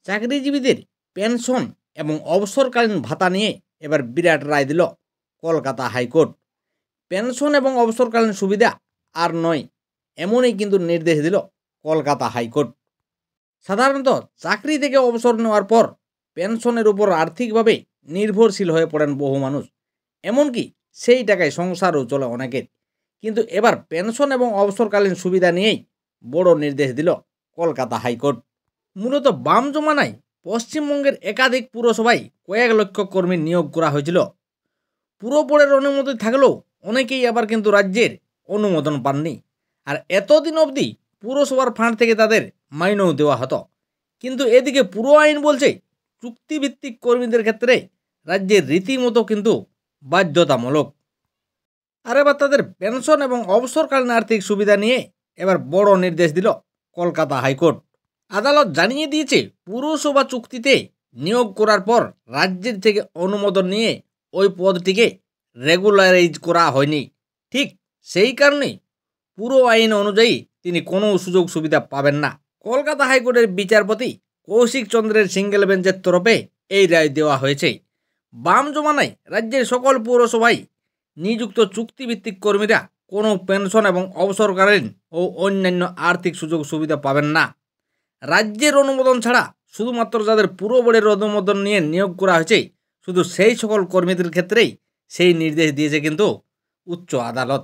চাকরিজীবীদের পেনশন এবং অবসরকালীন ভাতা নিয়ে এবার বিরাট রায় দিল কলকাতা হাইকোর্ট। পেনশন এবং অবসরকালীন সুবিধা আর নয়, এমনই কিন্তু নির্দেশ দিল কলকাতা হাইকোর্ট। সাধারণত চাকরি থেকে অবসর নেওয়ার পর পেনশনের উপর আর্থিকভাবে নির্ভরশীল হয়ে পড়েন বহু মানুষ, এমনকি সেই টাকায় সংসারও চলে অনেকের। কিন্তু এবার পেনশন এবং অবসরকালীন সুবিধা নিয়েই বড় নির্দেশ দিল কলকাতা হাইকোর্ট। মূলত বাম জমানায় পশ্চিমবঙ্গের একাধিক পুরসভায় কয়েক লক্ষ কর্মী নিয়োগ করা হয়েছিল। পুরো বোর্ডের অনুমতি থাকলেও অনেকেই আবার কিন্তু রাজ্যের অনুমোদন পাননি। আর এতদিন অবধি পুরসভার ফান্ড থেকে তাদের মাইনেও দেওয়া হতো। কিন্তু এদিকে পুরো আইন বলছে চুক্তিভিত্তিক কর্মীদের ক্ষেত্রে রাজ্যের রীতিমতো কিন্তু বাধ্যতামূলক। আর এবার তাদের পেনশন এবং অবসরকালীন আর্থিক সুবিধা নিয়ে এবার বড় নির্দেশ দিল কলকাতা হাইকোর্ট। আদালত জানিয়ে দিয়েছে, পুরসভা চুক্তিতে নিয়োগ করার পর রাজ্যের থেকে অনুমোদন নিয়ে ওই পদটিকে রেগুলারাইজ করা হয়নি। ঠিক সেই কারণেই পুরো আইন অনুযায়ী তিনি কোনো সুযোগ সুবিধা পাবেন না। কলকাতা হাইকোর্টের বিচারপতি কৌশিক চন্দ্রের সিঙ্গেল বেঞ্চের তরফে এই রায় দেওয়া হয়েছে। বাম জমানায় রাজ্যের সকল পৌরসভায় নিযুক্ত চুক্তিভিত্তিক কর্মীরা কোনো পেনশন এবং অবসরকালীন ও অন্যান্য আর্থিক সুযোগ সুবিধা পাবেন না। রাজ্যের অনুমোদন ছাড়া শুধুমাত্র যাদের পুরো বোর্ডের অনুমোদন নিয়ে নিয়োগ করা হয়েছে, শুধু সেই সকল কর্মীদের ক্ষেত্রেই সেই নির্দেশ দিয়েছে কিন্তু উচ্চ আদালত।